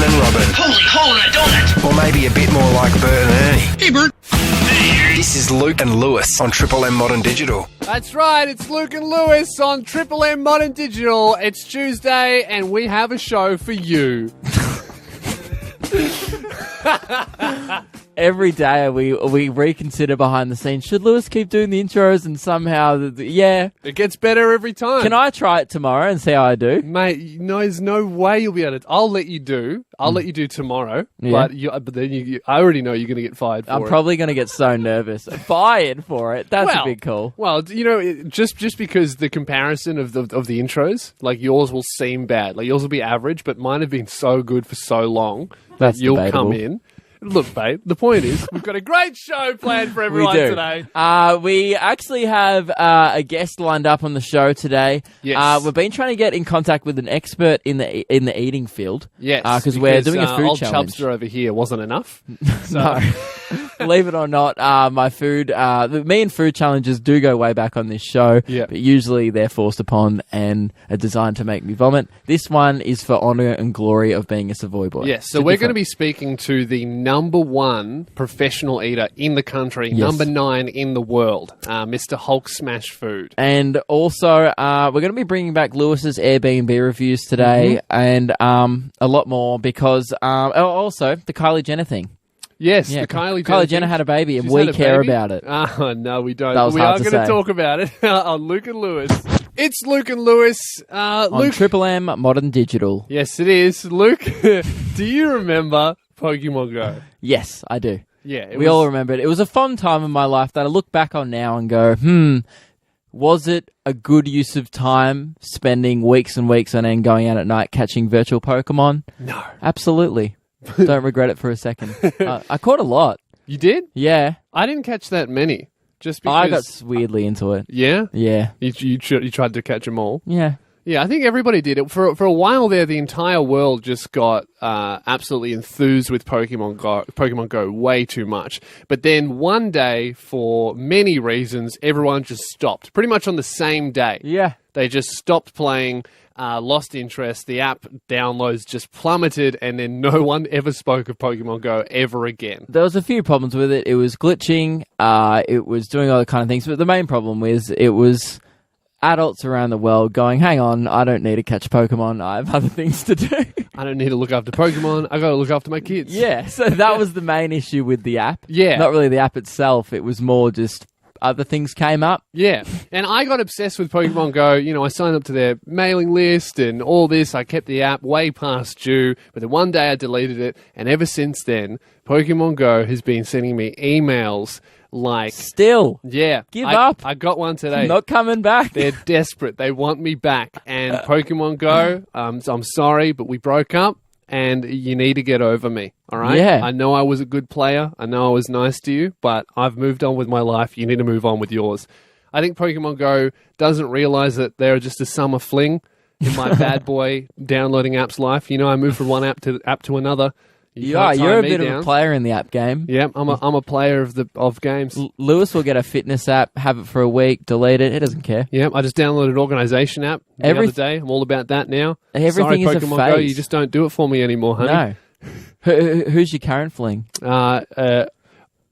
Batman and Robin. Holy hole in a donut! Or maybe a bit more like Bert and Ernie. Hey, Bert. This is Luke and Lewis on Triple M Modern Digital. That's right, it's Luke and Lewis on Triple M Modern Digital. It's Tuesday and we have a show for you. Every day we reconsider behind the scenes. Should Lewis keep doing the intros? And somehow, It gets better every time. Can I try it tomorrow and see how I do? Mate, there's no way you'll be able to. I'll let you do. I'll let you do tomorrow. Yeah. But then I already know you're going to get fired for it. I'm probably going to get so nervous. Fired for it. That's a big call. Well, just because the comparison of the intros, like yours will seem bad. Like yours will be average, but mine have been so good for so long that you'll debatable. come in. Look, babe, the point is we've got a great show planned for everyone today. We actually have a guest lined up on the show today. Yes. We've been trying to get in contact with an expert in the eating field. Yes. Because we're doing a food old challenge. Chubster over here wasn't enough. So. No. Believe it or not, me and food challenges do go way back on this show, but usually they're forced upon and are designed to make me vomit. This one is for honour and glory of being a Savoy boy. Yes, so we're going to be speaking to the number one professional eater in the country, number 9 in the world, Mr. HulkSmashFood. And also, we're going to be bringing back Lewis's AirBNB reviews today and a lot more because also the Kylie Jenner thing. Yes, the Kylie Jenner had a baby, and we care about it. Oh, no, we don't. That was we hard are to going to say. talk about it on Luke and Lewis. It's Luke and Lewis. On Luke. Triple M Modern Digital. Yes, it is. Luke, do you remember Pokemon Go? Yes, I do. Yeah. We all remember it. It was a fun time in my life that I look back on now and go, was it a good use of time spending weeks and weeks on end going out at night catching virtual Pokemon? No. Absolutely. Don't regret it for a second. I caught a lot. You did? Yeah. I didn't catch that many. Just because... I got weirdly into it. Yeah? Yeah. You tried to catch them all? Yeah. Yeah, I think everybody did it. For a while there, the entire world just got absolutely enthused with Pokemon Go way too much. But then one day, for many reasons, everyone just stopped. Pretty much on the same day. Yeah. They just stopped playing, lost interest, the app downloads just plummeted, and then no one ever spoke of Pokemon Go ever again. There was a few problems with it. It was glitching, it was doing other kind of things, but the main problem was it was adults around the world going, hang on, I don't need to catch Pokemon, I have other things to do. I don't need to look after Pokemon, I gotta look after my kids. Yeah, so that was the main issue with the app. Yeah. Not really the app itself, it was more just other things came up. Yeah, and I got obsessed with Pokemon Go. I signed up to their mailing list and all this. I kept the app way past due, but then one day I deleted it, and ever since then, Pokemon Go has been sending me emails like... Still. Yeah. Give up. I got one today. Not coming back. They're desperate. They want me back. And Pokemon Go, I'm sorry, but we broke up. And you need to get over me, all right? Yeah. I know I was a good player. I know I was nice to you, but I've moved on with my life. You need to move on with yours. I think Pokemon Go doesn't realize that they're just a summer fling in my bad boy downloading apps life. I moved from one app to another. You're a bit of a player in the app game. Yeah, I'm a player of games. Lewis will get a fitness app, have it for a week, delete it. He doesn't care. Yeah, I just downloaded an organisation app the other day. I'm all about that now. Everything Sorry, is Pokemon a phase. Go, you just don't do it for me anymore, honey. No. Who's your current fling?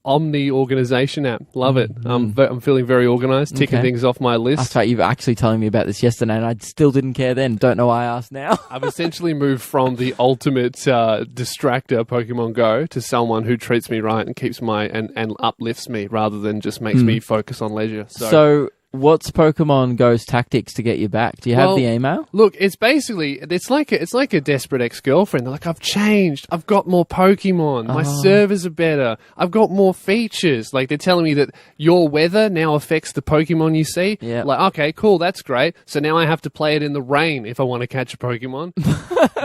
Omni organisation app. Love it. I'm feeling very organised, ticking things off my list. That's right, you were actually telling me about this yesterday and I still didn't care then. Don't know why I asked now. I've essentially moved from the ultimate distractor, Pokemon Go, to someone who treats me right and keeps and uplifts me rather than just makes me focus on leisure. So what's Pokemon Go's tactics to get you back? Do you have the email? Look, it's basically it's like a desperate ex-girlfriend. They're like, I've changed. I've got more Pokemon. My servers are better. I've got more features. Like they're telling me that your weather now affects the Pokemon you see. Yeah. Like, okay, cool, that's great. So now I have to play it in the rain if I want to catch a Pokemon.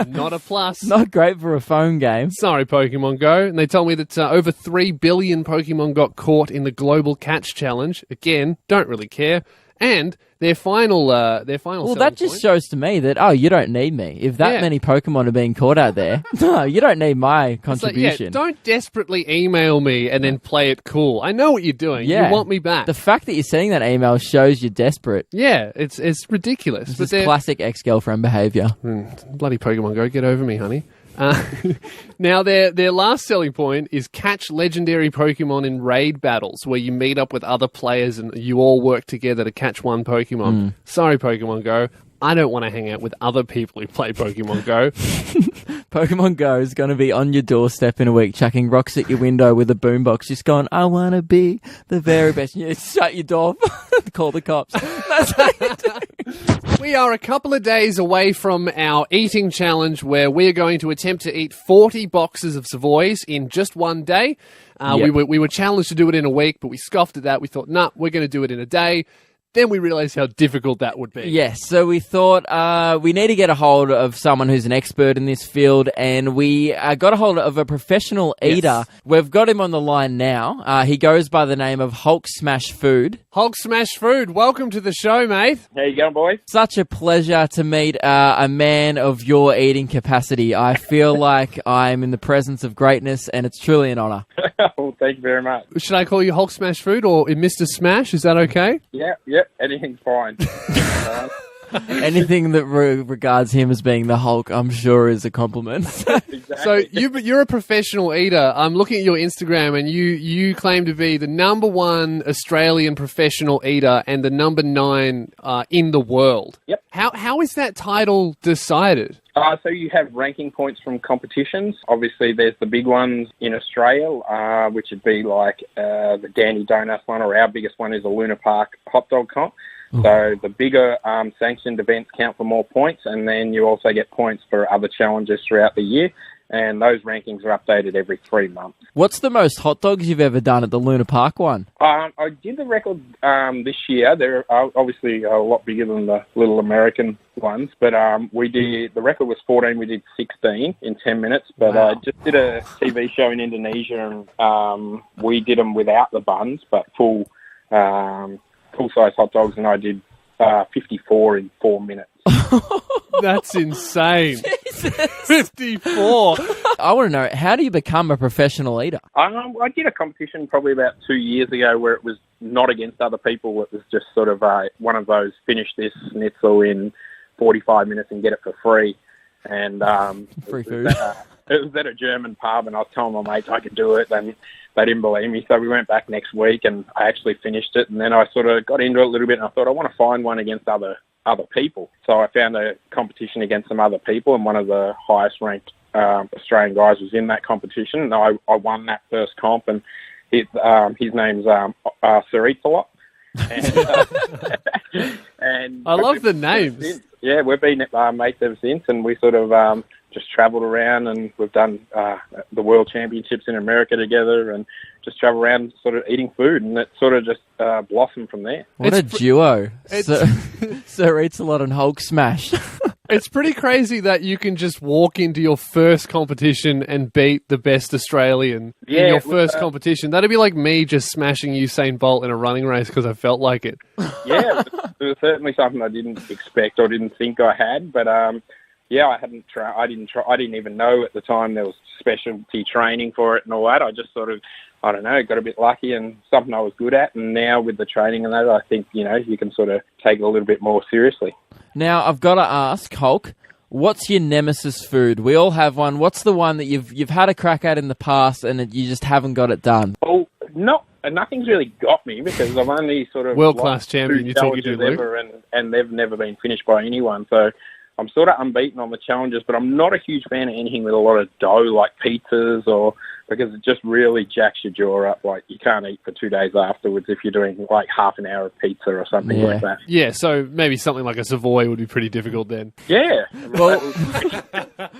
Not a plus. Not great for a phone game. Sorry, Pokemon Go. And they told me that over 3 billion Pokemon got caught in the Global Catch Challenge. Again, don't really care. And their final Well, that just shows to me that, you don't need me. If that many Pokemon are being caught out there, no, you don't need my contribution. Don't desperately email me and then play it cool. I know what you're doing. You want me back. The fact that you're sending that email shows you're desperate. Yeah, it's ridiculous. It's classic ex-girlfriend behaviour. Bloody Pokemon Go, get over me, honey. Now, their last selling point is catch legendary Pokemon in raid battles, where you meet up with other players and you all work together to catch one Pokemon. Sorry, Pokemon Go. I don't want to hang out with other people who play Pokemon Go. Pokemon Go is going to be on your doorstep in a week, chucking rocks at your window with a boombox, just going, I want to be the very best. And you shut your door, call the cops. That's how you do. We are a couple of days away from our eating challenge where we're going to attempt to eat 40 boxes of Savoys in just one day. Yep. We were challenged to do it in a week, but we scoffed at that. We thought, nah, we're going to do it in a day. Then we realised how difficult that would be. Yes, so we thought we need to get a hold of someone who's an expert in this field, and we got a hold of a professional eater. Yes. We've got him on the line now. He goes by the name of HulkSmashFood. HulkSmashFood, welcome to the show, mate. How you going, boys? Such a pleasure to meet a man of your eating capacity. I feel like I'm in the presence of greatness, and it's truly an honour. Well, thank you very much. Should I call you HulkSmashFood or Mr. Smash? Is that okay? Yep, anything's fine. Anything that regards him as being the Hulk, I'm sure, is a compliment. Exactly. So you're a professional eater. I'm looking at your Instagram, and you claim to be the #1 Australian professional eater and the #9 in the world. Yep. How is that title decided? So you have ranking points from competitions. Obviously, there's the big ones in Australia, which would be like the Dandy Donuts one, or our biggest one is the Luna Park hot dog comp. So the bigger sanctioned events count for more points, and then you also get points for other challenges throughout the year. And those rankings are updated every 3 months. What's the most hot dogs you've ever done at the Luna Park one? I did the record this year. They're obviously a lot bigger than the little American ones, but the record was 14. We did 16 in 10 minutes. But wow. I just did a TV show in Indonesia, and we did them without the buns, but full-size hot dogs, and I did 54 in 4 minutes. That's insane. 54. I want to know, how do you become a professional eater? I did a competition probably about 2 years ago where it was not against other people. It was just sort of one of those finish this schnitzel in 45 minutes and get it for free. And free food. It was at a German pub, and I was telling my mates I could do it, and they didn't believe me. So we went back next week, and I actually finished it. And then I sort of got into it a little bit, and I thought I want to find one against other people. So I found a competition against some other people, and one of the highest ranked Australian guys was in that competition. And I won that first comp, and his name's Sir Eats a Lot. And I love the names. Yeah, we've been mates ever since, and we sort of just travelled around, and we've done the World Championships in America together, and just travel around sort of eating food, and it sort of just blossomed from there. What a duo. Sir Eats a Lot and Hulk Smash. It's pretty crazy that you can just walk into your first competition and beat the best Australian in your first competition. That'd be like me just smashing Usain Bolt in a running race because I felt like it. Yeah, it was certainly something I didn't expect or didn't think I had, but yeah, I didn't even know at the time there was specialty training for it and all that. I just sort of, I don't know, got a bit lucky and something I was good at. And now with the training and that, I think, you can sort of take it a little bit more seriously. Now, I've got to ask, Hulk, what's your nemesis food? We all have one. What's the one that you've had a crack at in the past and you just haven't got it done? Well, nothing's really got me because I've only sort of world-class champion. You talking to Luke? And they've never been finished by anyone. So I'm sort of unbeaten on the challenges, but I'm not a huge fan of anything with a lot of dough like pizzas because it just really jacks your jaw up. Like, you can't eat for 2 days afterwards if you're doing like half an hour of pizza or something like that. Yeah, so maybe something like a Savoy would be pretty difficult then. Yeah. Well,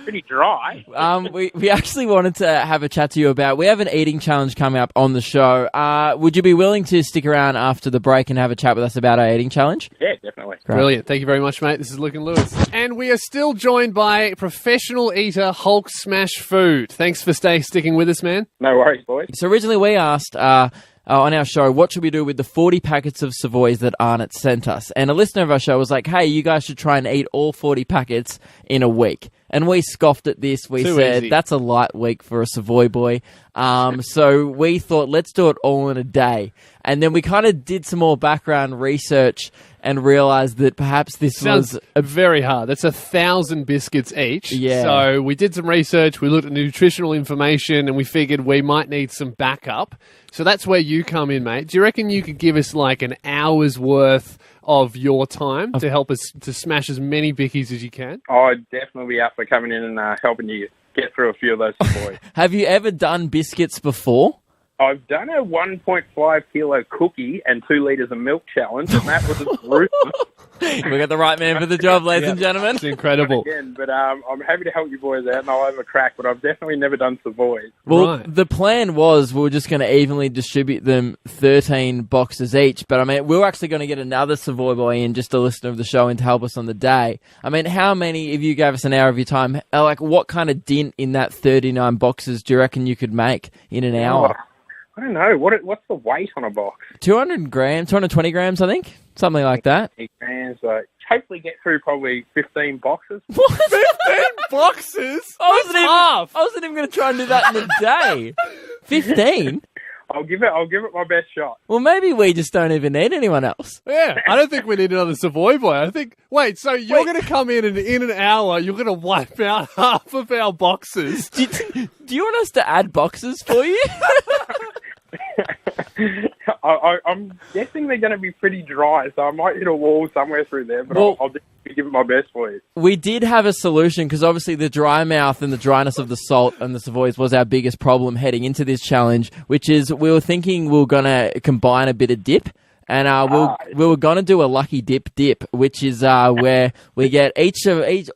pretty dry. We actually wanted to have a chat to you about, we have an eating challenge coming up on the show. Would you be willing to stick around after the break and have a chat with us about our eating challenge? Yeah, definitely. Great. Brilliant. Thank you very much, mate. This is Luke and Lewis. And we are still joined by professional eater HulkSmashFood. Thanks for sticking with us, man. No worries, boys. So originally we asked on our show, what should we do with the 40 packets of Savoys that Arnott sent us? And a listener of our show was like, hey, you guys should try and eat all 40 packets in a week. And we scoffed at this. We said, easy. That's a light week for a Savoy boy. So we thought, let's do it all in a day. And then we kind of did some more background research and realised that perhaps this Sounds very hard. That's 1,000 biscuits each. Yeah. So we did some research, we looked at nutritional information, and we figured we might need some backup. So that's where you come in, mate. Do you reckon you could give us like an hour's worth of your time to help us to smash as many bickies as you can? I'd definitely be up for coming in and helping you get through a few of those boys. Have you ever done biscuits before? I've done a 1.5 kilo cookie and 2 litres of milk challenge, and that was ruthless. We got the right man for the job, ladies and gentlemen. It's incredible. Again, but I'm happy to help you boys out, and I'll have a crack, but I've definitely never done Savoy. Well, Right. the plan was we were just going to evenly distribute them 13 boxes each, but I mean, we were actually going to get another Savoy boy in, just a listener of the show, in to help us on the day. I mean, how many, if you gave us an hour of your time, like what kind of dint in that 39 boxes do you reckon you could make in an hour? I don't know. What's the weight on a box? 200 grams, 220 grams, I think. Something like that. 8 grams. Hopefully get through probably 15 boxes. What? 15 boxes? I wasn't even going to try and do that in a day. 15? I'll give it my best shot. Well, maybe we just don't even need anyone else. Yeah, I don't think we need another Savoy boy. I think. Wait, so you're going to come in and in an hour, you're going to wipe out half of our boxes? Do you want us to add boxes for you? I'm guessing they're going to be pretty dry, so I might hit a wall somewhere through there, but Well, I'll definitely give it my best for you. We did have a solution because obviously the dry mouth and the dryness of the salt and the Savoys was our biggest problem heading into this challenge, which is we were thinking we were going to combine a bit of dip. And we were going to do a lucky dip, which is where we get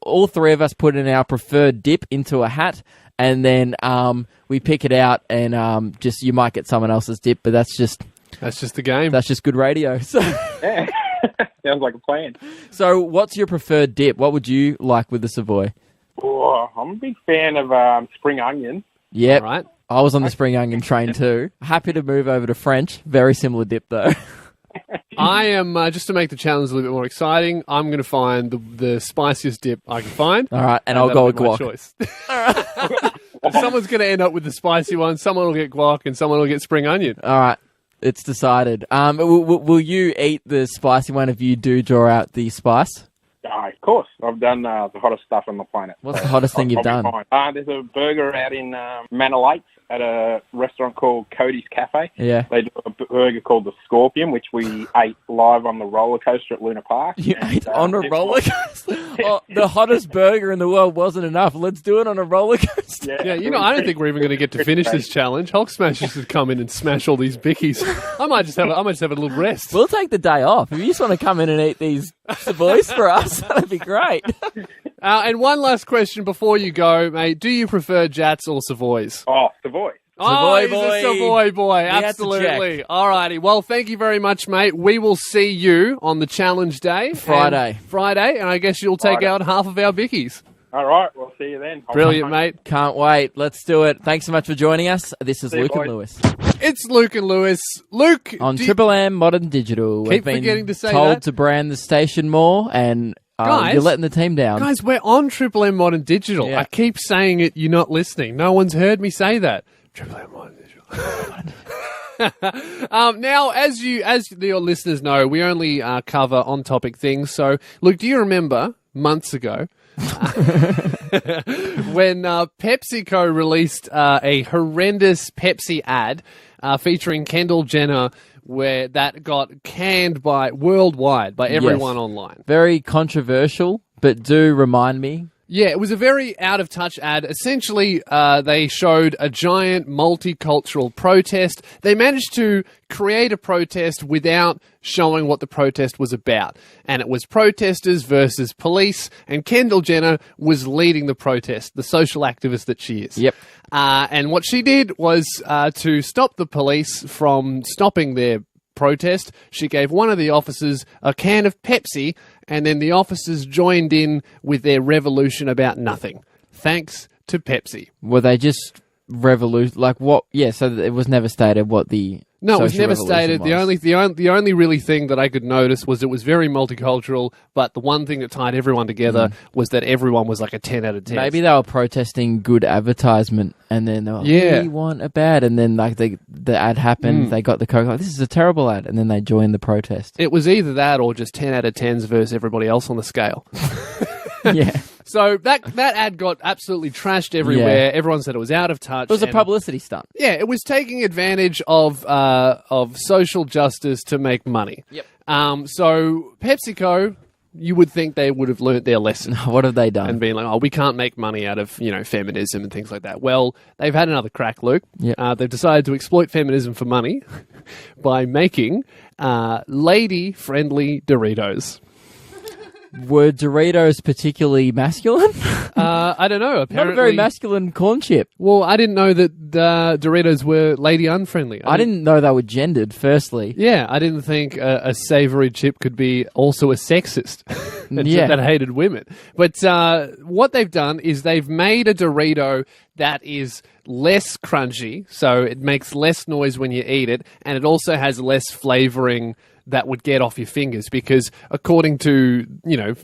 all three of us put in our preferred dip into a hat, and then we pick it out, and just you might get someone else's dip, but that's just the game. That's just good radio. So, Yeah. Sounds like a plan. So what's your preferred dip? What would you like with the Savoy? Oh, I'm a big fan of spring onion. Yep. All right. I was on the spring onion train too. Happy to move over to French. Very similar dip though. I am, just to make the challenge a little bit more exciting, I'm going to find the spiciest dip I can find. All right, and I'll go with that'll be guac. my choice. Someone's going to end up with the spicy one, someone will get guac, and someone will get spring onion. All right, it's decided. Will you eat the spicy one if you do draw out the spice? Of course. I've done the hottest stuff on the planet. What's the hottest thing you've done? There's a burger out in Manor Lakes at a restaurant called Cody's Cafe. Yeah. They do a burger called the Scorpion, which we ate live on the roller coaster at Luna Park. You ate on a roller coaster? Oh, the hottest burger in the world wasn't enough. Let's do it on a roller coaster. Yeah, I don't think we're even going to get to finish this challenge. HulkSmashers should come in and smash all these bickies. I might just have a little rest. We'll take the day off. If you just want to come in and eat these Savoys for us, that'd be great. And one last question before you go, mate. Do you prefer Jats or Savoys? Oh, Savoy. Savoy boy. He's a Savoy boy. had to Absolutely. All righty. Well, thank you very much, mate. We will see you on the challenge day. Friday. And I guess you'll take Friday. out half of our bickies. All right, we'll see you then. Brilliant, mate. Can't wait. Let's do it. Thanks so much for joining us. This is See you, Luke and boys. Lewis. It's Luke and Lewis. Luke, On Triple M Modern Digital. Keep We've been forgetting to say told that. to brand the station more, and Guys. you're letting the team down. guys, we're on Triple M Modern Digital. Yeah. I keep saying it. You're not listening. No one's heard me say that. Triple M Modern Digital. Now, as your listeners know, we only cover on-topic things. So, Luke, do you remember months ago when PepsiCo released a horrendous Pepsi ad featuring Kendall Jenner, where that got canned worldwide by everyone online? Very controversial, but do remind me. Yeah, it was a very out-of-touch ad. Essentially, they showed a giant multicultural protest. They managed to create a protest without showing what the protest was about. And it was protesters versus police, and Kendall Jenner was leading the protest, the social activist that she is. Yep. And what she did was to stop the police from stopping their protest. She gave one of the officers a can of Pepsi, and then the officers joined in with their revolution about nothing. Thanks to Pepsi. Were they just like what? Yeah, so it was never stated what the No, it was social never revolution stated. was. The only really thing that I could notice was it was very multicultural, but the one thing that tied everyone together was that everyone was like a 10 out of 10. Maybe they were protesting good advertisement And then they were like, we want a bad. And then like the ad happened. They got the Coke. Like, this is a terrible ad. And then they joined the protest. It was either that or just 10 out of 10s versus everybody else on the scale. Yeah. So that ad got absolutely trashed everywhere. Yeah. Everyone said it was out of touch. It was a publicity stunt. Yeah, it was taking advantage of social justice to make money. Yep. So PepsiCo, you would think they would have learnt their lesson. What have they done? And been like, oh, we can't make money out of, feminism and things like that. Well, they've had another crack, Luke. Yep. They've decided to exploit feminism for money by making lady-friendly Doritos. Were Doritos particularly masculine? I don't know. Apparently, not a very masculine corn chip. Well, I didn't know that Doritos were lady unfriendly. I didn't know they were gendered, firstly. Yeah, I didn't think a savory chip could be also a sexist that hated women. But what they've done is they've made a Dorito that is less crunchy, so it makes less noise when you eat it, and it also has less flavoring that would get off your fingers, because according to,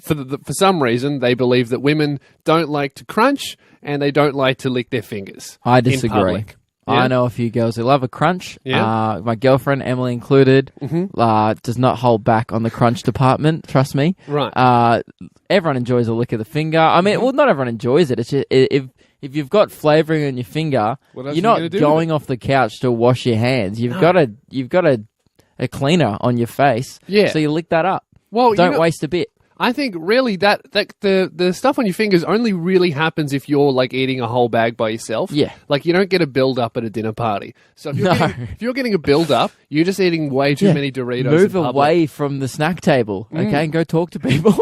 for some reason, they believe that women don't like to crunch and they don't like to lick their fingers. I disagree. In public. Yeah? I know a few girls who love a crunch. Yeah. My girlfriend, Emily included, does not hold back on the crunch department, trust me. Right. Everyone enjoys a lick of the finger. I mean, well, not everyone enjoys it. It's just, if you've got flavouring on your finger, you're not going off the couch to wash your hands. You've got a cleaner on your face. Yeah. So you lick that up. Well, don't waste a bit. I think really that the stuff on your fingers only really happens if you're like eating a whole bag by yourself. Yeah. Like you don't get a build up at a dinner party. So if you're getting a build up, you're just eating way too many Doritos. Move away from the snack table, okay, and go talk to people.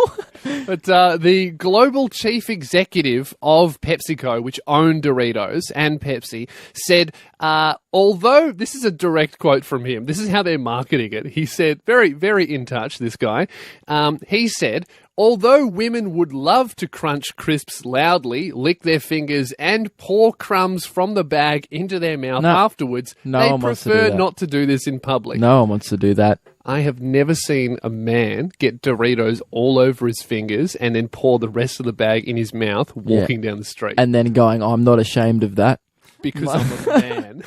But the global chief executive of PepsiCo, which owned Doritos and Pepsi, said, although, this is a direct quote from him, this is how they're marketing it. He said, very, very in touch, this guy, he said, although women would love to crunch crisps loudly, lick their fingers, and pour crumbs from the bag into their mouth afterwards, they prefer not to do this in public. No one wants to do that. I have never seen a man get Doritos all over his fingers and then pour the rest of the bag in his mouth walking down the street. And then going, I'm not ashamed of that. Because I'm a man.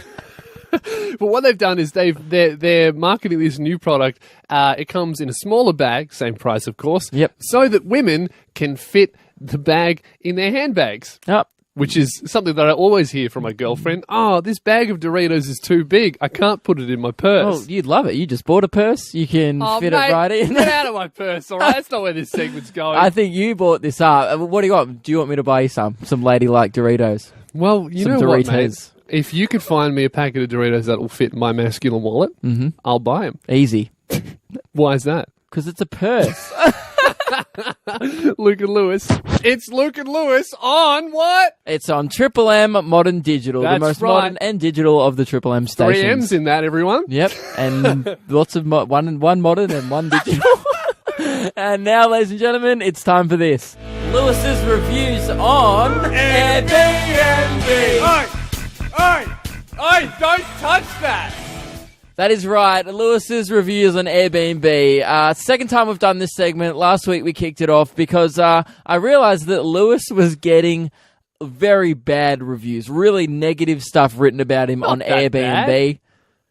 But what they've done is they're marketing this new product. It comes in a smaller bag, same price, of course, so that women can fit the bag in their handbags. Yep. Which is something that I always hear from my girlfriend. Oh, this bag of Doritos is too big. I can't put it in my purse. Oh, you'd love it. You just bought a purse. You can fit it right in. Get out of my purse, all right? That's not where this segment's going. I think you bought this up. What do you want? Do you want me to buy you some ladylike Doritos? Well, you know what, mate? If you could find me a packet of Doritos that will fit my masculine wallet, I'll buy them. Easy. Why is that? Because it's a purse. Luke and Lewis. It's Luke and Lewis on what? It's on Triple M Modern Digital. That's the most right. modern and digital of the Triple M stations. 3 M's in that, everyone. Yep. And lots of one modern and one digital. And now, ladies and gentlemen, it's time for this. Lewis's reviews on AirBNB. Oi, don't touch that. That is right. Lewis's reviews on AirBNB. Second time we've done this segment. Last week we kicked it off because I realized that Lewis was getting very bad reviews, really negative stuff written about him on AirBNB. Bad.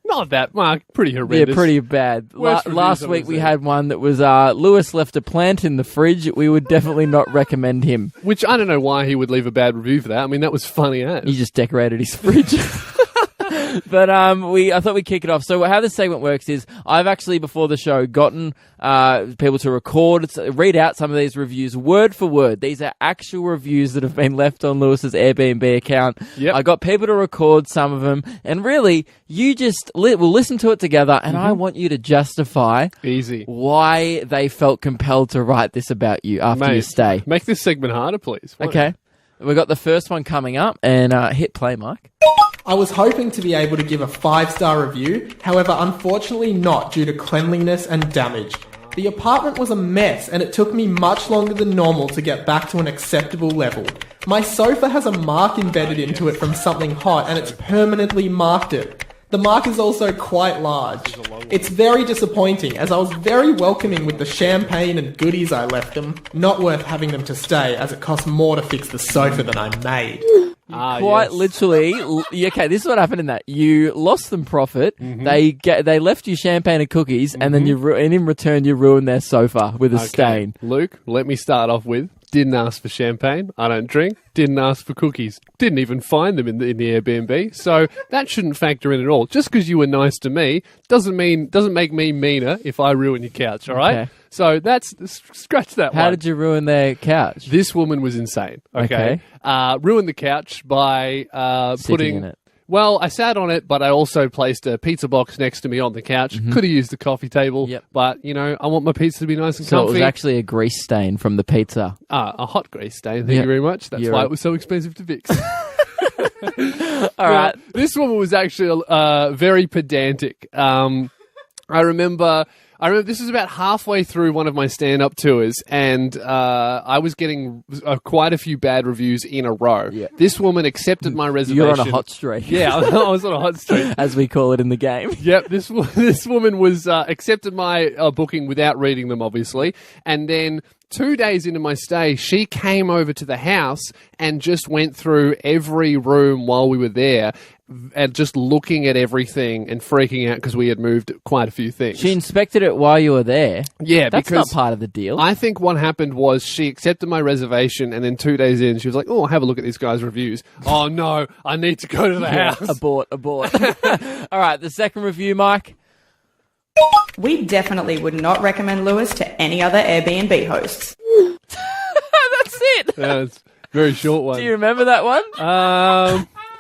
Not that, Mark. Pretty horrendous. Yeah, pretty bad. Last week we had one that was Lewis left a plant in the fridge. We would definitely not recommend him. Which I don't know why he would leave a bad review for that. I mean, that was funny as. He just decorated his fridge. But I thought we'd kick it off. So how this segment works is I've actually, before the show, gotten people to read out some of these reviews word for word. These are actual reviews that have been left on Lewis's AirBNB account. Yep. I got people to record some of them. And really, you just we'll listen to it together, and I want you to justify why they felt compelled to write this about you after your stay. Make this segment harder, please. Okay. We've got the first one coming up, and hit play, Mike. I was hoping to be able to give a 5-star review, however, unfortunately not due to cleanliness and damage. The apartment was a mess and it took me much longer than normal to get back to an acceptable level. My sofa has a mark embedded into it from something hot and it's permanently marked it. The mark is also quite large. It's very disappointing as I was very welcoming with the champagne and goodies I left them. Not worth having them to stay as it costs more to fix the sofa than I made. Quite literally. Okay, this is what happened in that. You lost them profit. Mm-hmm. They left you champagne and cookies, and then and in return you ruined their sofa with a stain. Luke, let me start off with, didn't ask for champagne. I don't drink. Didn't ask for cookies. Didn't even find them in the Airbnb. So that shouldn't factor in at all. Just because you were nice to me doesn't make me meaner if I ruin your couch. All right. Okay. So that's scratch that one. How did you ruin their couch? This woman was insane. Okay. Ruined the couch by sitting in it. Well, I sat on it, but I also placed a pizza box next to me on the couch. Mm-hmm. Could have used the coffee table, but, I want my pizza to be nice and comfy. So it was actually a grease stain from the pizza. A hot grease stain, thank you very much. That's why it was so expensive to fix. All right. This woman was actually very pedantic. I remember this was about halfway through one of my stand-up tours, and I was getting quite a few bad reviews in a row. Yeah. This woman accepted my reservation. You're on a hot streak. Yeah, I was on a hot streak. As we call it in the game. Yep, this woman was accepted my booking without reading them, obviously, and then 2 days into my stay, she came over to the house and just went through every room while we were there and just looking at everything and freaking out because we had moved quite a few things. She inspected it while you were there? Yeah, That's not part of the deal. I think what happened was she accepted my reservation and then 2 days in, she was like, have a look at this guy's reviews. Oh, no, I need to go to the house. Abort. All right, the second review, Mike. We definitely would not recommend Lewis to any other Airbnb hosts. That's it. That's a very short one. Do you remember that one?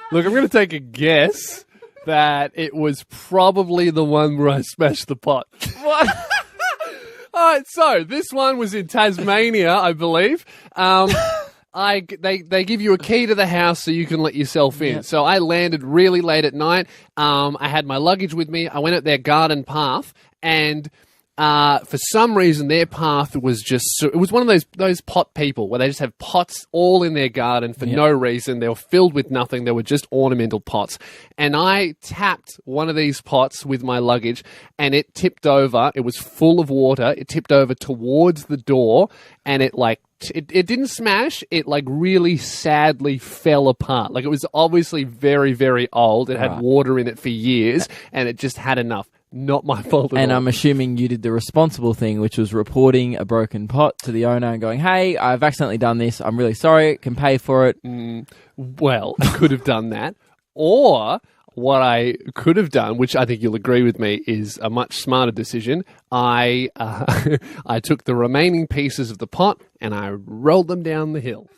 Look, I'm going to take a guess that it was probably the one where I smashed the pot. What? All right, so this one was in Tasmania, I believe. They give you a key to the house so you can let yourself in. Yep. So I landed really late at night. I had my luggage with me. I went up their garden path, and for some reason their path was it was one of those pot people where they just have pots all in their garden for no reason. They were filled with nothing. They were just ornamental pots. And I tapped one of these pots with my luggage, and it tipped over. It was full of water. It tipped over towards the door, and it didn't smash. It really sadly fell apart. It was obviously very, very old. It had water in it for years, and it just had enough. Not my fault at all. And I'm assuming you did the responsible thing, which was reporting a broken pot to the owner and going, hey, I've accidentally done this. I'm really sorry. Can pay for it. Well, I could have done that. Or what I could have done, which I think you'll agree with me, is a much smarter decision. I took the remaining pieces of the pot and I rolled them down the hill.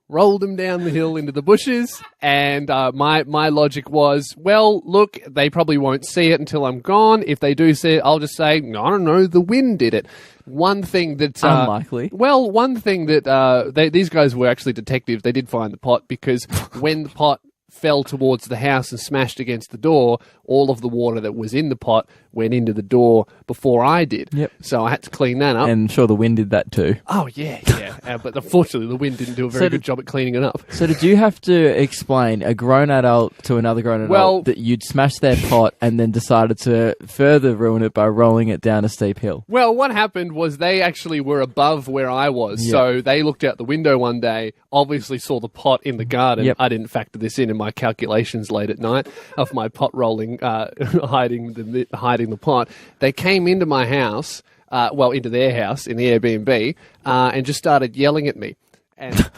Rolled them down the hill into the bushes, and my logic was, well, look, they probably won't see it until I'm gone. If they do see it, I'll just say, no, I don't know, the wind did it. One thing that... Unlikely. Well, one thing that... these guys were actually detectives. They did find the pot because when the pot fell towards the house and smashed against the door, all of the water that was in the pot went into the door before I did. Yep. So I had to clean that up. And sure, the wind did that too. Oh, yeah. But unfortunately, the wind didn't do a very good job at cleaning it up. So did you have to explain a grown adult to another grown adult that you'd smashed their pot and then decided to further ruin it by rolling it down a steep hill? Well, what happened was they actually were above where I was. Yep. So they looked out the window one day, obviously saw the pot in the garden. Yep. I didn't factor this in my calculations late at night of my pot rolling, hiding the pot. They came into my house, into their house in the Airbnb, and just started yelling at me. And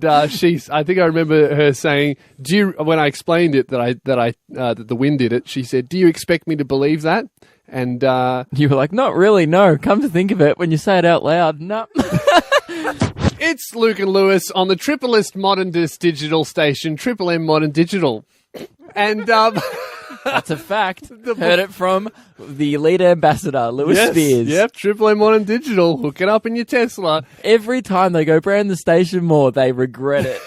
I think I remember her saying, when I explained it that the wind did it, she said, "Do you expect me to believe that?" And you were like, "Not really, no. Come to think of it, when you say it out loud, no." It's Luke and Lewis on the triplest modern digital station, Triple M Modern Digital. And that's a fact. Heard it from the lead ambassador, Lewis Spears. Yep, Triple M Modern Digital. Hook it up in your Tesla. Every time they go brand the station more, they regret it.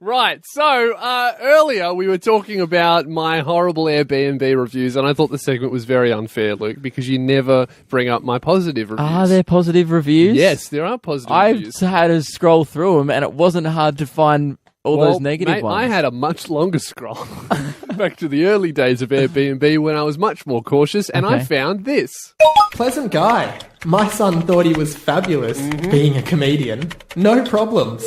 Right, so earlier we were talking about my horrible Airbnb reviews, and I thought the segment was very unfair, Luke, because you never bring up my positive reviews. Are there positive reviews? Yes, there are positive reviews. I've had to scroll through them, and it wasn't hard to find all those negative ones. I had a much longer scroll. Back to the early days of Airbnb when I was much more cautious, and I found this. Pleasant guy. My son thought he was fabulous, being a comedian. No problems.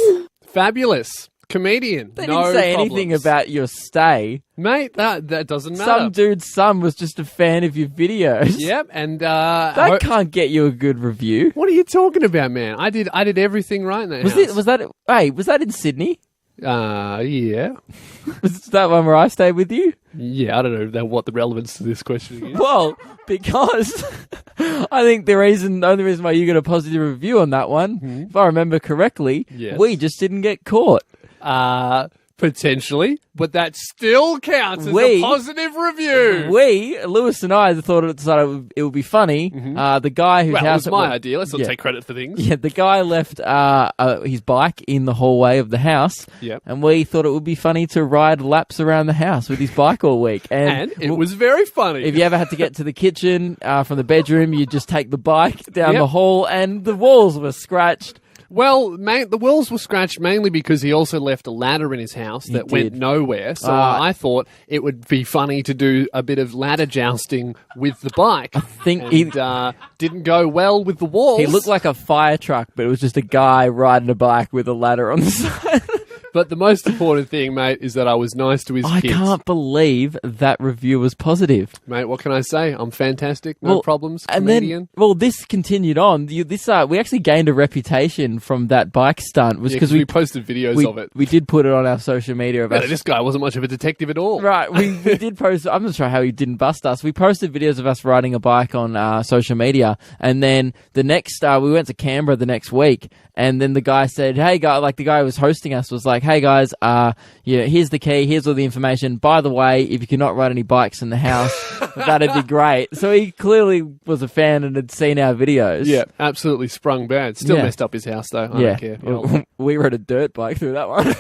Fabulous. Comedian. They didn't say anything about your stay. Mate, that doesn't matter. Some dude's son was just a fan of your videos. Yep, and that can't get you a good review. What are you talking about, man? I did everything right in that house. Was that in Sydney? Yeah. Was that one where I stayed with you? Yeah, I don't know what the relevance to this question is. Well, because I think the only reason why you got a positive review on that one, if I remember correctly, we just didn't get caught. Potentially, but that still counts as a positive review. Lewis and I decided it would be funny. The guy whose house it was my idea. Let's not take credit for things. Yeah, the guy left his bike in the hallway of the house. Yep. And we thought it would be funny to ride laps around the house with his bike all week. And it was very funny. If you ever had to get to the kitchen from the bedroom, you just take the bike down the hall, and the walls were scratched. Well, mate, the walls were scratched mainly because he also left a ladder in his house that went nowhere. So I thought it would be funny to do a bit of ladder jousting with the bike. I think didn't go well with the walls. He looked like a fire truck, but it was just a guy riding a bike with a ladder on the side. But the most important thing, mate, is that I was nice to his kids. I can't believe that review was positive. Mate, what can I say? I'm fantastic. No problems. And Comedian. then, this continued on. We actually gained a reputation from that bike stunt. Because we posted videos of it. We did put it on our social media. This guy wasn't much of a detective at all. Right. We did post. I'm not sure how he didn't bust us. We posted videos of us riding a bike on social media. And then the next, we went to Canberra the next week. And then the guy said, hey, guy, the guy who was hosting us was like, hey, guys, here's the key. Here's all the information. By the way, if you cannot ride any bikes in the house, that'd be great. So he clearly was a fan and had seen our videos. Yeah, absolutely sprung bad. Still messed up his house, though. I don't care. We rode a dirt bike through that one.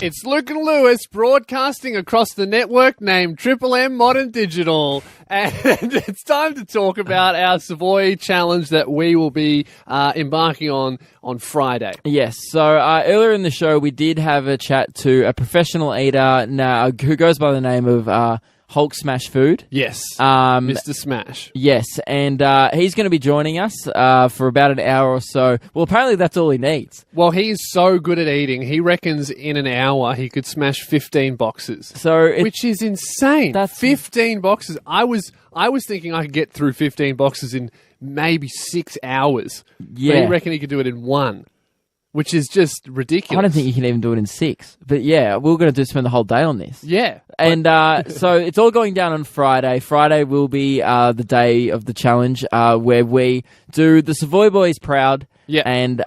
It's Luke and Lewis broadcasting across the network named Triple M Modern Digital. And it's time to talk about our Savoy challenge that we will be embarking on Friday. Yes. So earlier in the show, we did have a chat to a professional eater now who goes by the name of HulkSmashFood. Yes. Mr. Smash. Yes. And he's going to be joining us for about an hour or so. Well, apparently that's all he needs. Well, he's so good at eating. He reckons in an hour he could smash 15 boxes. Which is insane. That's 15 boxes. I was thinking I could get through 15 boxes in maybe 6 hours. Yeah. But he reckoned he could do it in 1. Which is just ridiculous. I don't think you can even do it in 6. But yeah, we're going to spend the whole day on this. Yeah. And so it's all going down on Friday. Friday will be the day of the challenge where we do the Savoy Boys proud. Yeah. And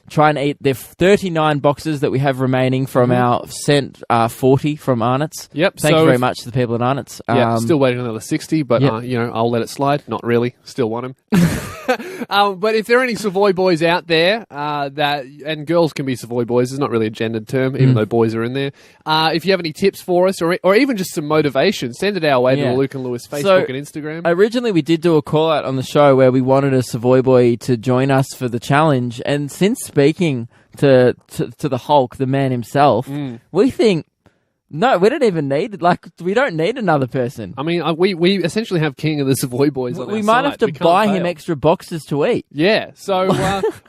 try and eat the 39 boxes that we have remaining from our sent 40 from Arnott's. Yep. Thank you very much to the people at Arnott's. Still waiting on another 60, but I'll let it slide. Not really. Still want them. But if there are any Savoy boys out there and girls can be Savoy boys, it's not really a gendered term, even though boys are in there. If you have any tips for us or even just some motivation, send it our way to the Luke and Lewis Facebook and Instagram. Originally, we did do a call out on the show where we wanted a Savoy boy to join us for the challenge, and since speaking to the Hulk, the man himself, we think, no, we don't even need we don't need another person. I mean, we essentially have King of the Savoy Boys on our We might have to buy him extra boxes to eat. Yeah. So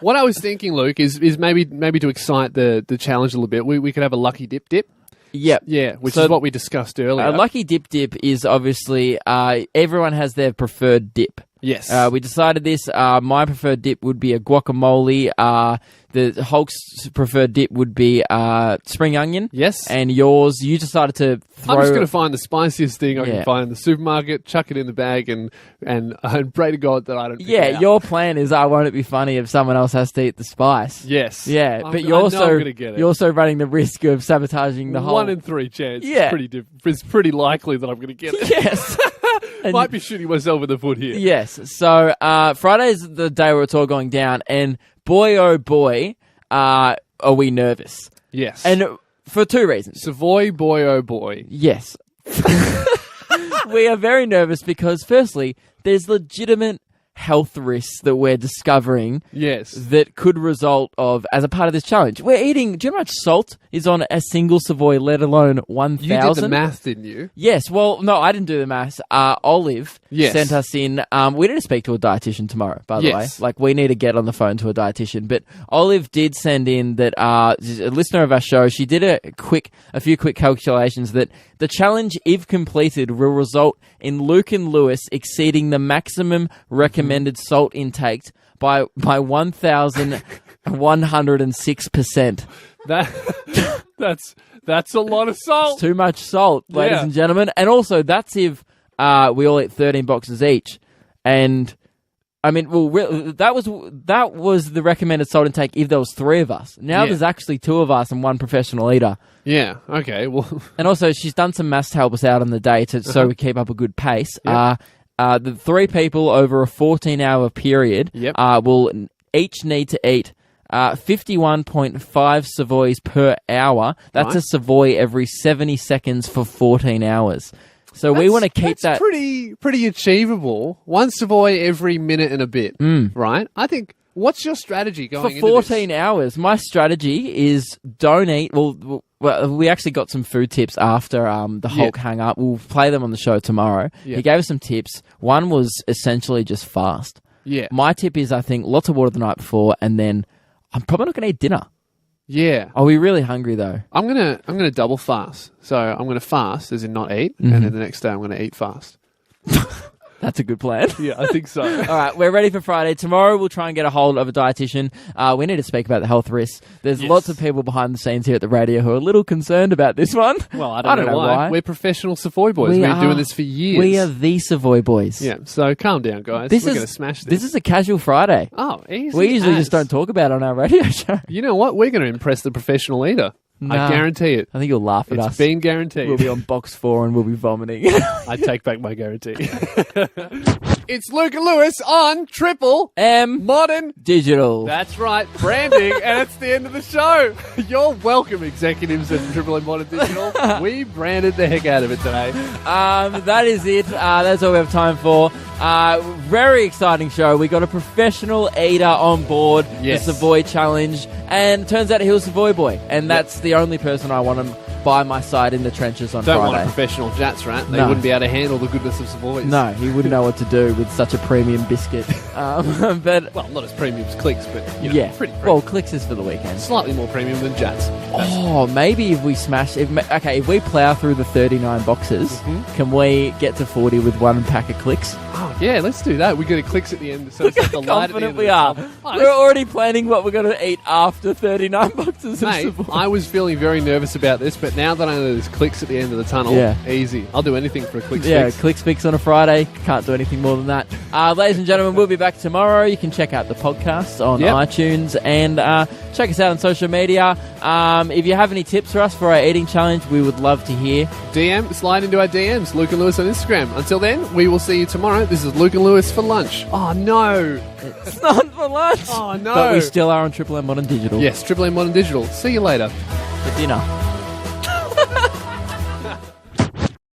what I was thinking, Luke, is maybe to excite the challenge a little bit, we could have a lucky dip. Yep. Yeah, which is what we discussed earlier. A lucky dip is obviously everyone has their preferred dip. Yes. We decided this. My preferred dip would be a guacamole. The Hulk's preferred dip would be spring onion. Yes. And yours, you decided to throw... I'm just going to find the spiciest thing I can find in the supermarket, chuck it in the bag, and pray to God that I don't pick it out. Your plan is, won't it be funny if someone else has to eat the spice? Yes. Yeah, but you're also running the risk of sabotaging the whole... 1 in 3 chance. Yeah. It's pretty likely that I'm going to get it. Yes. Might be shooting myself in the foot here. Yes. So Friday's the day where it's all going down, and boy, oh boy, are we nervous. Yes. And for 2 reasons. Savoy, boy, oh boy. Yes. We are very nervous because, firstly, there's legitimate health risks that we're discovering Yes. that could result of as a part of this challenge. We're eating, do you know how much salt is on a single Savoy, let alone 1,000? You did the math, didn't you? Yes, well, no, I didn't do the maths. Olive Yes. sent us in. We need to speak to a dietitian tomorrow, by the way. Yes. Like, we need to get on the phone to a dietitian. But Olive did send in that a listener of our show, she did a few quick calculations that the challenge, if completed, will result in Luke and Lewis exceeding the maximum recommended salt intake by 1,106%. That's a lot of salt. It's too much salt, ladies and gentlemen. And also, that's if we all eat 13 boxes each. And I mean, well, that was the recommended salt intake if there was 3 of us. Now there's actually 2 of us and 1 professional eater. Yeah. Okay. Well, and also she's done some maths to help us out on the day so we keep up a good pace. Yep. The 3 people over a 14-hour period will each need to eat 51.5 Savoys per hour. That's a Savoy every 70 seconds for 14 hours. So we want to keep that pretty achievable. 1 Savoy every minute and a bit, right? I think. What's your strategy going into for 14 hours? My strategy is don't eat. Well, we actually got some food tips after the Hulk hang up. We'll play them on the show tomorrow. Yeah. He gave us some tips. One was essentially just fast. Yeah. My tip is I think lots of water the night before, and then I'm probably not going to eat dinner. Yeah. Are we really hungry though? I'm gonna double fast. So I'm gonna fast, as in not eat, and then the next day I'm gonna eat fast. That's a good plan. Yeah, I think so. All right, we're ready for Friday. Tomorrow we'll try and get a hold of a dietitian. We need to speak about the health risks. There's lots of people behind the scenes here at the radio who are a little concerned about this one. Well, I don't know why. We're professional Savoy boys. We've been doing this for years. We are the Savoy boys. Yeah, so calm down, guys. We're going to smash this. This is a casual Friday. Oh, easy. We usually just don't talk about it on our radio show. You know what? We're going to impress the professional eater. I guarantee it. I think you'll laugh at us. It's been guaranteed. We'll be on box 4 and we'll be vomiting. I take back my guarantee. It's Luke and Lewis on Triple M Modern Digital. That's right, branding, and it's the end of the show. You're welcome, executives at Triple M Modern Digital. We branded the heck out of it today. That is it. That's all we have time for. Very exciting show. We got a professional eater on board. Yes. The Savoy Challenge, and turns out he was a Savoy boy, and that's the only person I want him by my side in the trenches on Friday. Don't want a professional Jats rat. They wouldn't be able to handle the goodness of Savoys. No, he wouldn't know what to do with such a premium biscuit. But well, not as premium as Clicks, but pretty premium. Well, Clicks is for the weekend. Slightly more premium than Jats. Maybe if we smash... If we plough through the 39 boxes, can we get to 40 with 1 pack of Clicks? Oh, yeah, let's do that. We get a Clicks at the end. So it's like the light at the end. We are. We're already planning what we're going to eat after 39 boxes of Savoy. I was feeling very nervous about this, but now that I know there's Clicks at the end of the tunnel, easy. I'll do anything for a Clicks fix. Yeah, Clicks fix on a Friday. Can't do anything more than that. Ladies and gentlemen, we'll be back tomorrow. You can check out the podcast on iTunes and check us out on social media. If you have any tips for us for our eating challenge, we would love to hear. Slide into our DMs, Luke and Lewis on Instagram. Until then, we will see you tomorrow. This is Luke and Lewis for lunch. Oh, no. It's not for lunch. Oh, no. But we still are on Triple M Modern Digital. Yes, Triple M Modern Digital. See you later. For dinner.